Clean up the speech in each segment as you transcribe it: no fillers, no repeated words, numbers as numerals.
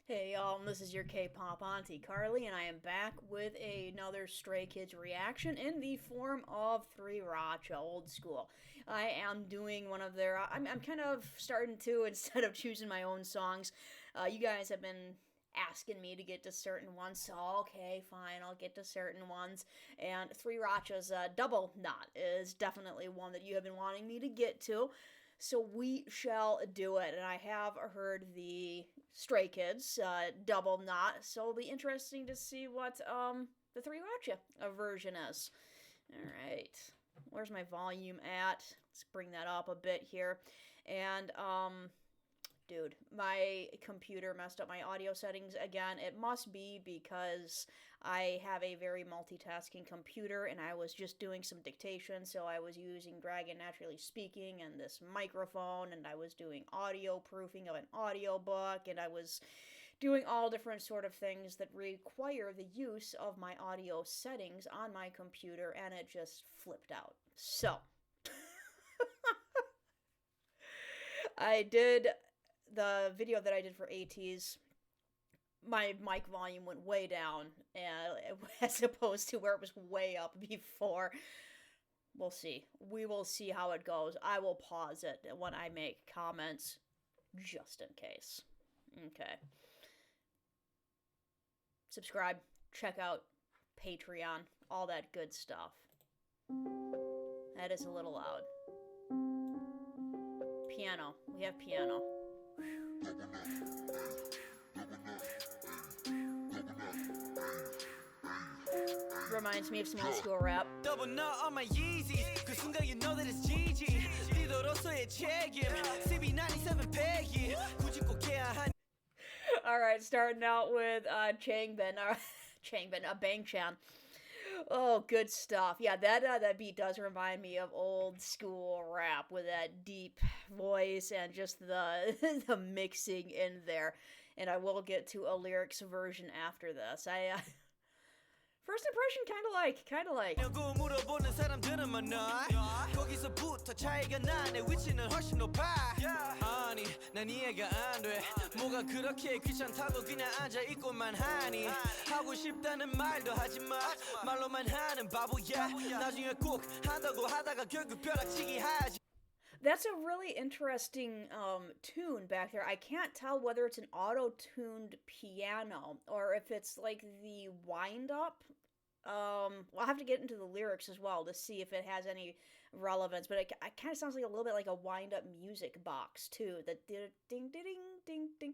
Hey y'all, this is your K-pop auntie Carly, and I am back with another Stray Kids reaction in the form of 3Racha, old school. I am doing one of their, I'm kind of starting to, instead of choosing my own songs, you guys have been asking me to get to certain ones, so okay, fine, I'll get to certain ones. And 3Racha's Double Knot is definitely one that you have been wanting me to get to. So we shall do it. And I have heard the Stray Kids Double Knot, so it'll be interesting to see what the 3Racha version is. All right. Where's my volume at? Let's bring that up a bit here. And dude, my computer messed up my audio settings again. It must be because I have a very multitasking computer and I was just doing some dictation, so I was using Dragon Naturally Speaking and this microphone, and I was doing audio proofing of an audiobook, and I was doing all different sort of things that require the use of my audio settings on my computer, and it just flipped out. So, I did the video that I did for ATs, my mic volume went way down, as opposed to where it was way up before. We'll see. We will see how it goes. I will pause it when I make comments, just in case. Okay. Subscribe, check out Patreon, all that good stuff. That is a little loud. Piano. We have piano. Reminds me of some old school rap. Double knot on my Yeezys. 그 순간 you know that it's GG. 리더로서의 책임. CB97 패기. 굳이 꼭 해야 한. Alright, starting out with Changbin. Bang Chan. Oh, good stuff. Yeah, that beat does remind me of old school rap with that deep voice and just the the mixing in there. And I will get to a lyrics version after this. First impression, kind of like. 물어보는 사람들은 많아. 거기서부터 차이가 나. 내 위치는 훨씬 높아. 아니, 난 이해가 안 돼. 뭐가 그렇게 귀찮다고 그냥 앉아 있고만 하니. 하고 싶다는 말도 하지 마. 말로만 하는 바보야. 나중에 꼭 한다고 하다가 결국 벼락치기 하지. That's a really interesting tune back there. I can't tell whether it's an auto-tuned piano or if it's like the wind-up. I'll have to get into the lyrics as well to see if it has any relevance, but it kind of sounds like a little bit like a wind-up music box, too. The ding, ding, ding, ding, ding.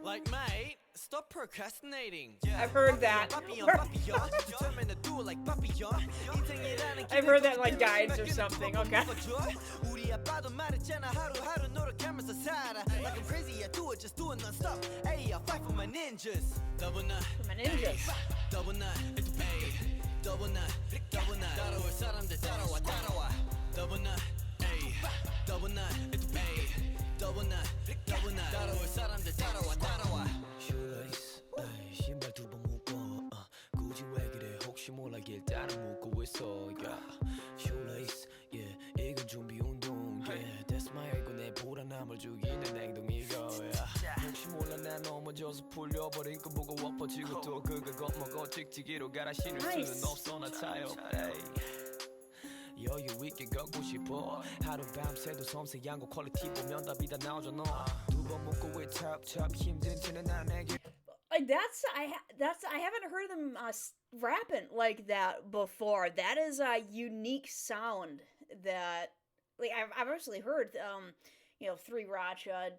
Like, mate, stop procrastinating. I've heard that. I've heard that in, like, guides or something. Okay. Like I'm crazy, I do it, just do it non-stop. Hey, I'll fight for my ninjas. Double knot. For my ninjas. Double knot. Hey, double knot. Double knot. 따라올 사람들 따라와 따라와. Double knot. Hey, double knot. Hey, double knot. Double knot. 따라올 사람들 따라와 따라와. Shoelace. 신발 두 번 묶어. 굳이 왜 그래? 혹시 몰라 길 따라 묶고 있어. Shoelace. Yeah, 이건 준비 운동. Yeah, that's my ego. 내 불안함을 죽이는 행동 이거야. 혹시 몰라 난 넘어져서 풀려버린 거 보고 엎어지고 또 그걸 겁먹어 찍찍이로 갈아 신을 수는 없어 나 타협해. 여유 있게 걷고 싶어. 하루 밤새도 섬세한 거 퀄리티 보면 답이 다 나오잖아. 두 번 묶고 왜 탑 힘든 채는 난 내게. Like I haven't heard them rapping like that before. That is a unique sound that, like, I've obviously heard 3Racha,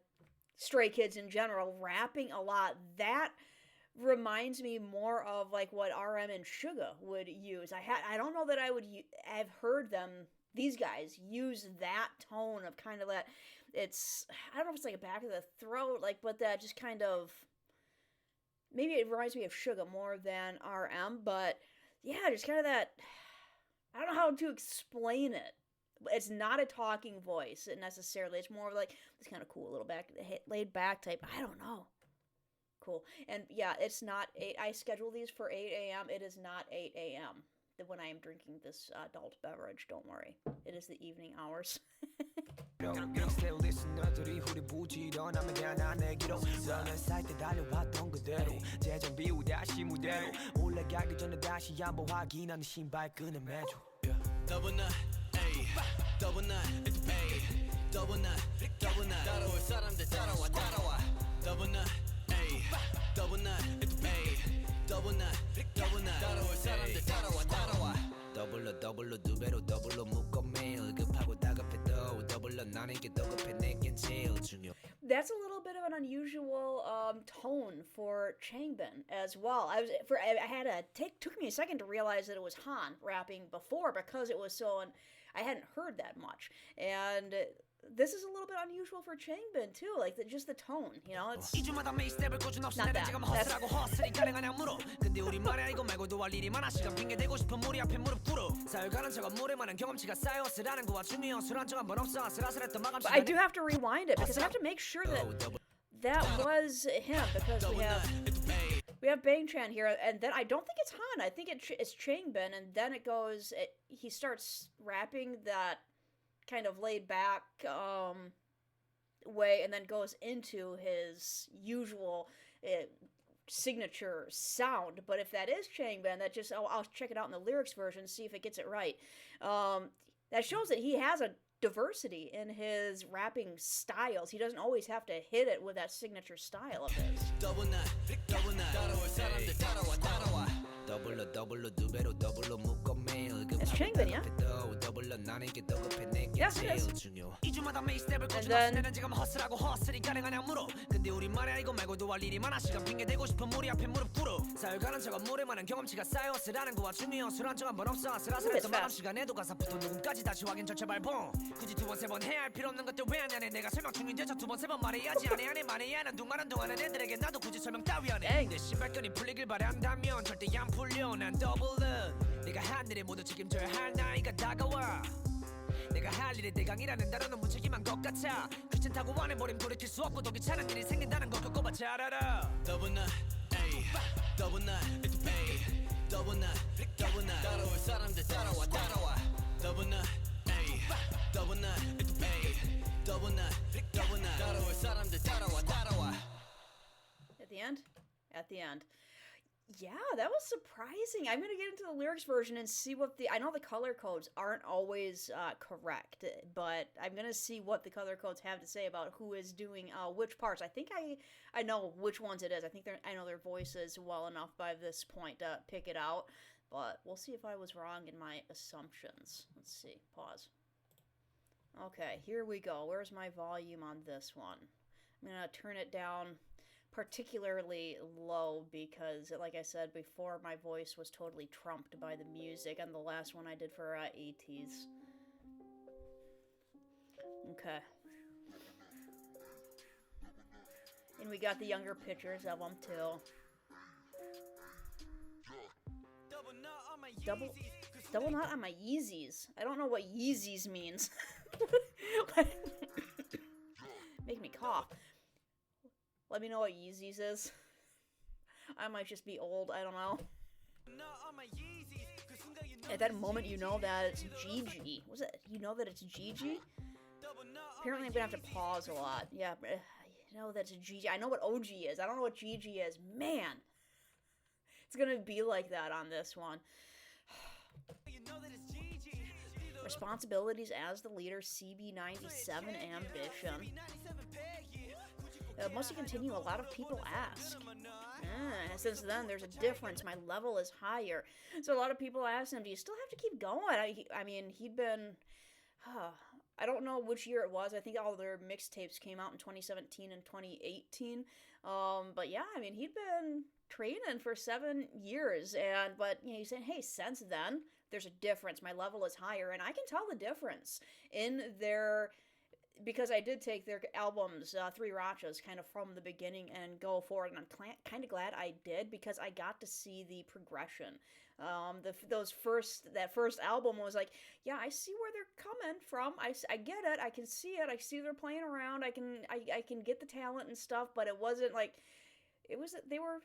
Stray Kids in general rapping a lot. That reminds me more of like what RM and Suga would use. I don't know that I've heard these guys use that tone of kind of that. I don't know if it's like a back of the throat, like, but that just kind of. Maybe it reminds me of Suga more than RM, but yeah, just kind of that. I don't know how to explain it. It's not a talking voice necessarily. It's more of like this kind of cool little laid back type. I don't know. Cool. And yeah, it's not 8. I schedule these for 8 a.m. It is not 8 a.m. when I am drinking this adult beverage. Don't worry. It is the evening hours. 원하면 대하나 내기로 너는 사이트 달려왔던 그대로 재정 비우 다시 무대로 올라가기 전에 다시 한번 확인하는 신발끈을 매줘 Double nut, ayy Double nut, it's paid Double nut, 따라올 사람들 따라와 Double nut, ayy Double nut, it's paid Double nut, 따라올 사람들 따라와 더블로 두 배로 더블로 묶어 매일 급하고 다급해도 더블로 나에게 더 급해 내겐 제일 중요. That's a little bit of an unusual tone for Changbin as well. I had took me a second to realize that it was Han rapping before because it was so I hadn't heard that much. And this is a little bit unusual for Changbin too, like just the tone, you know. It's not that. But I do have to rewind it because I have to make sure that was him because we have Bang Chan here, and then I don't think it's Han. I think it's Changbin, and then it goes. He starts rapping that kind of laid back way, and then goes into his usual signature sound. But if that is Changbin, that just I'll check it out in the lyrics version, see if it gets it right. That shows that he has a diversity in his rapping styles. He doesn't always have to hit it with that signature style of his. It's Changbin, yeah? Yes, it is. And then 굳이 두 번 세 번 해야 할 필요 없는 것들 왜 하냐네 내가 설명 중인데 두 번 세 번 말해야지 안해 말해야 하는 동안은 동안은 애들에게 나도 굳이 설명 따위 안해 내 신발끈이 풀리길 바란다면 절대 안 풀려 난 더블은 내가 한 일에 모두 책임져야 할 나이가 다가와 내가 할 일에 대강이라는 단어는 무책임한 것 같아 귀찮다고 안해버림 돌이킬 수 없고 더 귀찮은 일이 생긴다는 걸 겪어봐 잘 알아 Double nut, ayy Double nut, it's paid Double nut, 따라올 사람들 따라와 Double nut Double nut, it's paid. Double nut, 따라올 사람들 따라와. At the end? At the end. Yeah, that was surprising. I'm going to get into the lyrics version and see what I know the color codes aren't always correct, but I'm going to see what the color codes have to say about who is doing which parts. I think I know which ones it is. I know their voices well enough by this point to pick it out, but we'll see if I was wrong in my assumptions. Let's see. Pause. Okay, here we go. Where's my volume on this one? I'm going to turn it down particularly low because, like I said before, my voice was totally trumped by the music on the last one I did for ATs. Okay. And we got the younger pictures of them, too. Double knot on my Yeezys. I don't know what Yeezys means. Make me cough. Let me know what Yeezys is. I might just be old, I don't know. At that moment you know that it's Gigi. Was it? You know that it's Gigi? Apparently I'm gonna have to pause a lot. Yeah, you know that's Gigi. I know what OG is. I don't know what Gigi is. Man! It's gonna be like that on this one. Responsibilities as the leader, CB97 ambition. Must he continue? A lot of people ask. Since then, there's a difference. My level is higher. So a lot of people ask him, do you still have to keep going? I mean, he'd been... I don't know which year it was. I think all their mixtapes came out in 2017 and 2018. But yeah, I mean, he'd been training for 7 years. But you know, he's saying, hey, since then, there's a difference. My level is higher. And I can tell the difference in their... Because I did take their albums, 3Rachas, kind of from the beginning and go forward, and I'm kind of glad I did because I got to see the progression. That first album was like, yeah, I see where they're coming from. I get it. I can see it. I see they're playing around. I can get the talent and stuff, but it wasn't like they were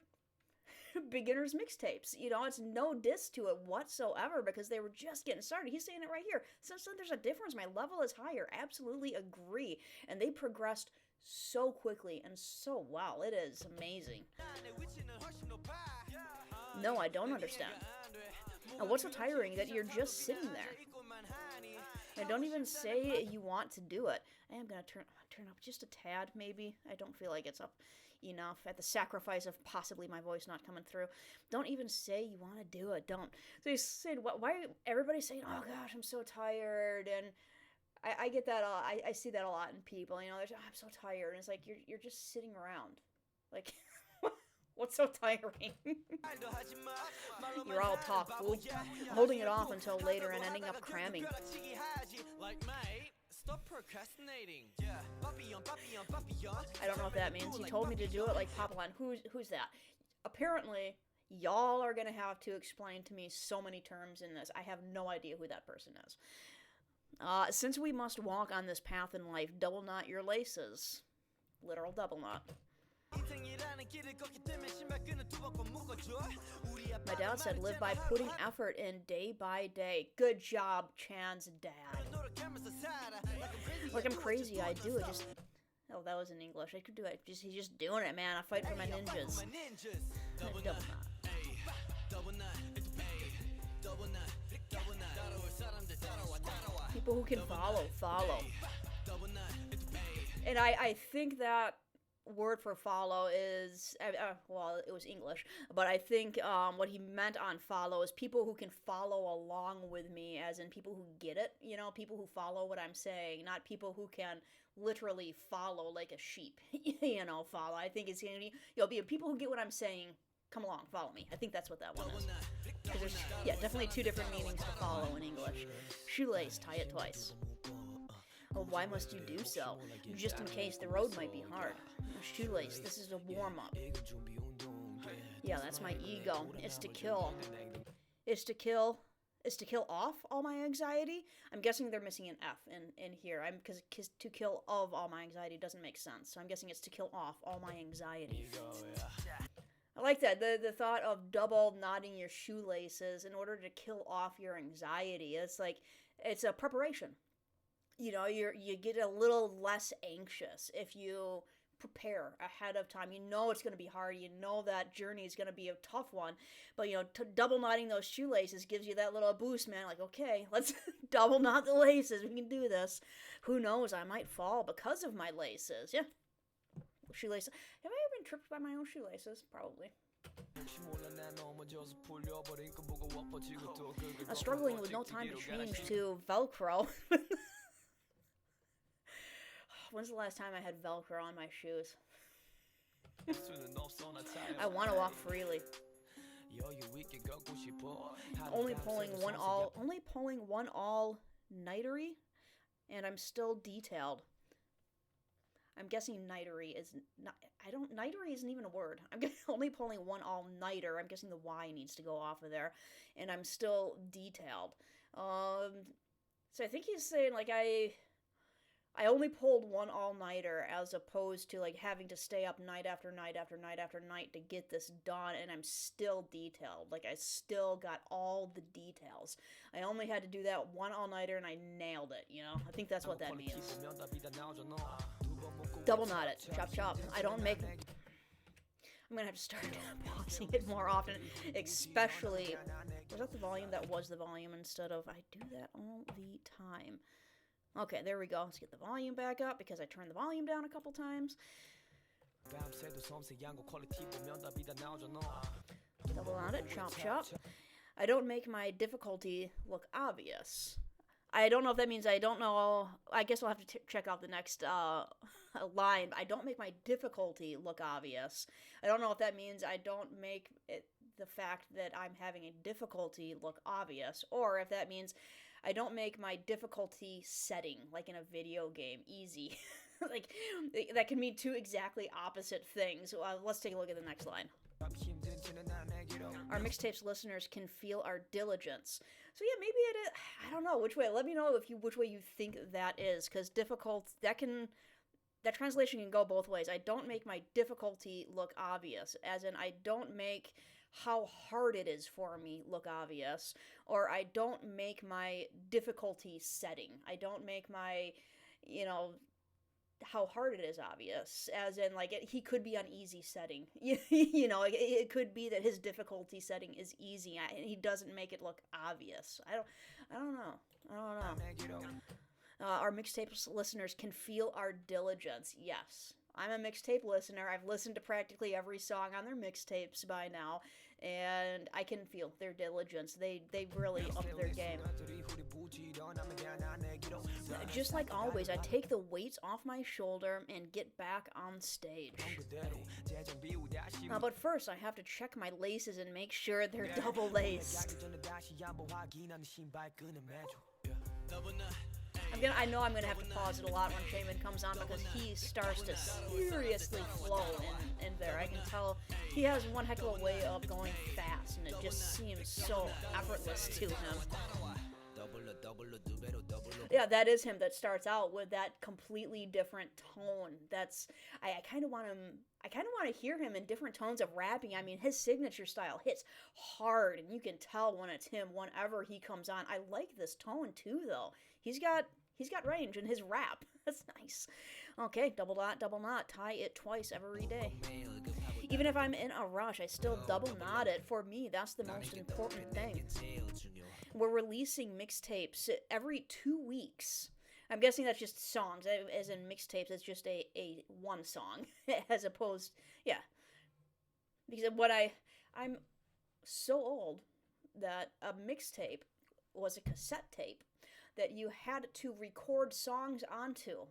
beginners mixtapes. You know, it's no diss to it whatsoever because they were just getting started. He's saying it right here. Since then, there's a difference. My level is higher. Absolutely agree. And they progressed so quickly and so well. It is amazing. No, I don't understand. And what's so tiring that you're just sitting there? And don't even say you want to do it. I am going to turn up just a tad, maybe. I don't feel like it's up enough at the sacrifice of possibly my voice not coming through. Don't even say you want to do it. Don't. So you said, why everybody's saying, oh gosh, I'm so tired, and I get that I see that a lot in people, you know, I'm so tired, and it's like, you're just sitting around. Like, what's so tiring? You're all talk, fool. Holding it off until later and ending up cramming. Stop procrastinating. I don't know what that means. He told me to do it like Papillon. Who's that? Apparently, y'all are going to have to explain to me so many terms in this. I have no idea who that person is. Since we must walk on this path in life, double knot your laces. Literal double knot. My dad said live by putting effort in day by day. Good job, Chan's dad. Like I'm crazy, I do it just... Oh, that was in English. I could do it. He's just doing it, man. I fight for my ninjas. Double knot. People who can follow. And I think that word for follow is, well, it was English, but I think what he meant on follow is people who can follow along with me, as in people who get it, you know, people who follow what I'm saying, not people who can literally follow like a sheep, you know, follow. I think it's going to be people who get what I'm saying, come along, follow me. I think that's what that one is. Because there's, yeah, definitely two different meanings to follow in English. Shoelace, tie it twice. Oh, why must you do so? Just in case the road might be hard. Shoelace, this is a warm-up. Yeah, that's my ego. It's to kill. It's to kill off all my anxiety. I'm guessing they're missing an F in here. Because to kill of all my anxiety doesn't make sense. So I'm guessing it's to kill off all my anxiety. I like that. The thought of double knotting your shoelaces in order to kill off your anxiety. It's like, it's a preparation. You know, you get a little less anxious if you prepare ahead of time. You know it's going to be hard. You know that journey is going to be a tough one. But, you know, double knotting those shoelaces gives you that little boost, man. Like, okay, let's double knot the laces. We can do this. Who knows? I might fall because of my laces. Yeah. Shoelaces. Have I ever been tripped by my own shoelaces? Probably. I'm struggling with no time to change to Velcro. When's the last time I had Velcro on my shoes? I want to walk freely. Only pulling one all-nightery, and I'm still detailed. I'm guessing nightery is not. Nightery isn't even a word. I'm only pulling one all-nighter. I'm guessing the Y needs to go off of there, and I'm still detailed. So I think he's saying like I only pulled one all-nighter as opposed to like having to stay up night after night after night after night to get this done, and I'm still detailed. Like I still got all the details. I only had to do that one all-nighter and I nailed it, you know? I think that's what that means. Double knot it. Chop chop. I don't make... I'm gonna have to start pausing it more often, especially... Was that the volume? That was the volume instead of... I do that all the time. Okay, there we go. Let's get the volume back up because I turned the volume down a couple times. Double on it, chop chop. I don't make my difficulty look obvious. I don't know if that means I don't know. I guess I'll have to check out the next line. I don't make my difficulty look obvious. I don't know if that means I don't make the fact that I'm having a difficulty look obvious, or if that means I don't make my difficulty setting, like in a video game, easy. Like, that can mean two exactly opposite things. Let's take a look at the next line. Our mixtapes listeners can feel our diligence. So yeah, maybe it is. I don't know which way. Let me know which way you think that is, because that translation can go both ways. I don't make my difficulty look obvious, as in I don't make how hard it is for me look obvious, or I don't make my difficulty setting. I don't make my, how hard it is obvious, as in like he could be on easy setting. You know, it could be that his difficulty setting is easy and he doesn't make it look obvious. I don't know. Our mixtape listeners can feel our diligence. Yes, I'm a mixtape listener. I've listened to practically every song on their mixtapes by now, and I can feel their diligence. They really up their game. Just like always, I take the weights off my shoulder and get back on stage. But first, I have to check my laces and make sure they're double laced. I know I'm gonna have to pause it a lot when Shaman comes on because he starts to seriously flow in there. I can tell he has one heck of a way of going fast, and it just seems so effortless to him. Yeah, that is him that starts out with that completely different tone. I kind of want to hear him in different tones of rapping. I mean, his signature style hits hard, and you can tell when it's him whenever he comes on. I like this tone too, though. He's got range in his rap. That's nice. Okay, double dot, double knot. Tie it twice every day. Even if I'm in a rush, I still double knot it. For me, that's the most important thing. We're releasing mixtapes every 2 weeks. I'm guessing that's just songs. As in mixtapes, it's just a one song. As opposed, yeah. Because I'm so old that a mixtape was a cassette tape that you had to record songs onto.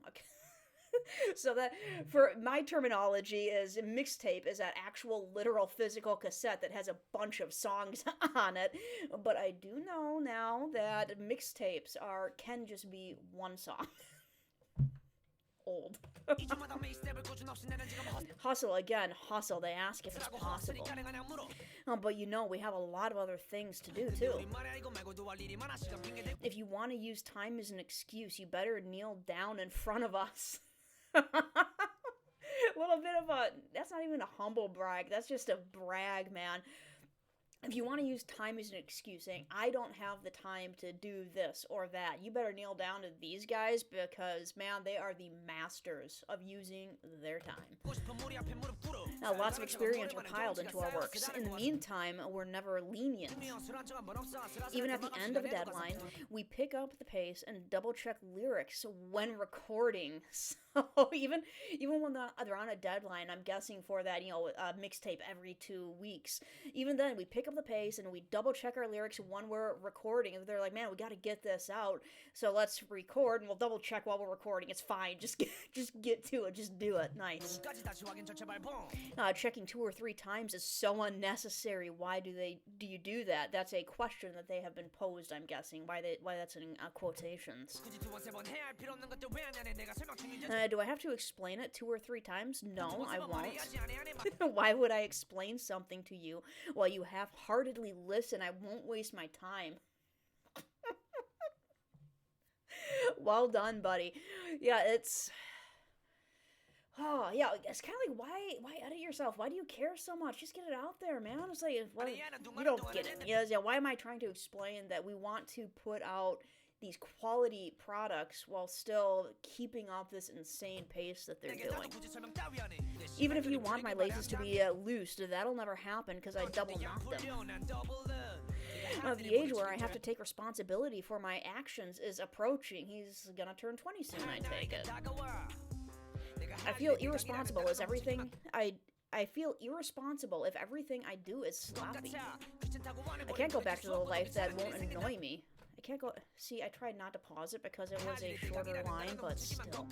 So that, for my terminology, is mixtape is that actual literal physical cassette that has a bunch of songs on it. But I do know now that mixtapes can just be one song. Old. Hustle again, hustle. They ask if it's possible. But you know, we have a lot of other things to do too. If you want to use time as an excuse, you better kneel down in front of us. A little bit of that's not even a humble brag, that's just a brag, man. If you want to use time as an excuse, saying, I don't have the time to do this or that, you better kneel down to these guys because, man, they are the masters of using their time. Now, lots of experience were piled into our works. In the meantime, we're never lenient. Even at the end of a deadline, we pick up the pace and double-check lyrics when recording. So even when they're on a deadline, I'm guessing for that, mixtape every 2 weeks, even then, we pick up the pace and we double check our lyrics when we're recording. And they're like, man, we got to get this out, so let's record, and we'll double check while we're recording. It's fine, just get to it, just do it. Nice. Checking 2 or 3 times is so unnecessary. Why do you do that? That's a question that they have been posed, I'm guessing, why that's in quotations. Do I have to explain it 2 or 3 times? No, I won't. Why would I explain something to you while you half-heartedly listen? I won't waste my time. Well done, buddy. Yeah, it's kind of like, why edit yourself? Why do you care so much? Just get it out there, man. It's like, well, you don't get it. Yeah, why am I trying to explain that we want to put out these quality products while still keeping up this insane pace that they're doing? Even if you want my laces to be loose, that'll never happen because I double knot them. The age where I have to take responsibility for my actions is approaching. He's gonna turn 20 soon, I take it. I feel irresponsible as everything I feel irresponsible if everything I do is sloppy. I can't go back to the life that won't annoy me. I can't go. See, I tried not to pause it because it was a shorter line, but still.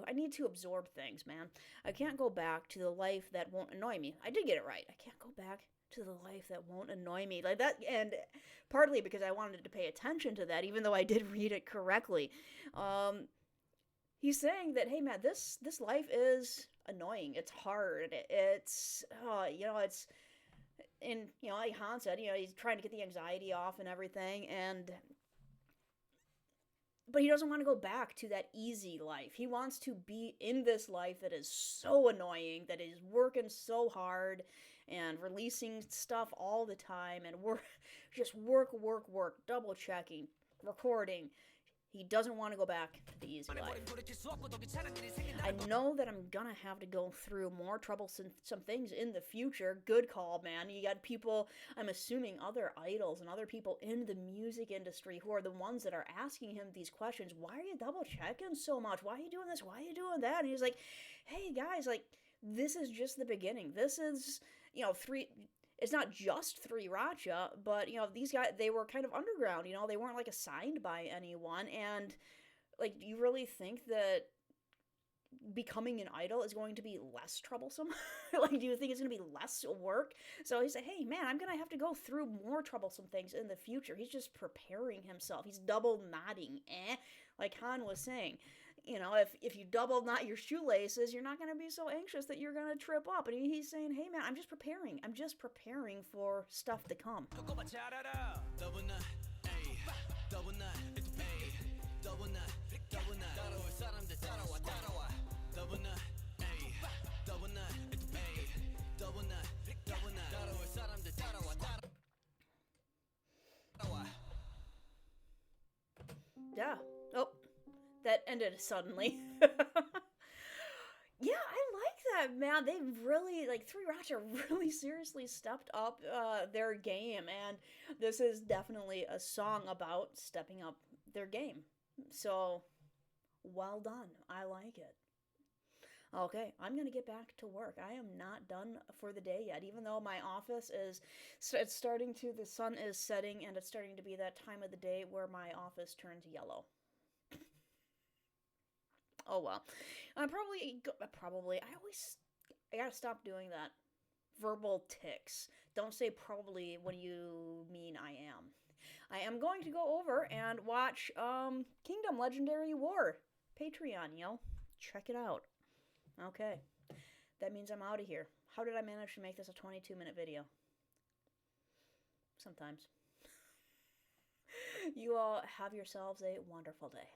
I need to absorb things, man. I can't go back to the life that won't annoy me. I did get it right. I can't go back to the life that won't annoy me. Like that, and partly because I wanted to pay attention to that, even though I did read it correctly. He's saying that, hey man, this life is annoying. It's hard. It's it's, and like Han said, he's trying to get the anxiety off and everything, but he doesn't want to go back to that easy life. He wants to be in this life that is so annoying, that is working so hard and releasing stuff all the time, and work, double checking, recording. He doesn't want to go back to the easy life. I know that I'm gonna have to go through more troublesome things in the future. Good call, man. You got people, I'm assuming other idols and other people in the music industry who are the ones that are asking him these questions. Why are you double checking so much? Why are you doing this? Why are you doing that? And he's like, hey guys, like, this is just the beginning. This is, you know, it's not just 3Racha, but, you know, these guys, they were kind of underground, you know, they weren't, like, assigned by anyone, and, like, do you really think that becoming an idol is going to be less troublesome? Like, do you think it's going to be less work? So he said, hey, man, I'm going to have to go through more troublesome things in the future. He's just preparing himself. He's double knotting, like Han was saying. You know, if you double knot your shoelaces, you're not going to be so anxious that you're going to trip up. And he's saying, hey, man, I'm just preparing. I'm just preparing for stuff to come. Yeah. Oh. That ended suddenly. Yeah, I like that, man. They really, like, 3Racha really seriously stepped up their game, and this is definitely a song about stepping up their game. So, well done. I like it. Okay, I'm going to get back to work. I am not done for the day yet, even though my office is, it's starting to, the sun is setting, and it's starting to be that time of the day where my office turns yellow. Oh well. I gotta stop doing that. Verbal tics. Don't say probably when you mean I am. I am going to go over and watch Kingdom Legendary War. Patreon, yo. Check it out. Okay. That means I'm out of here. How did I manage to make this a 22-minute video? Sometimes. You all have yourselves a wonderful day.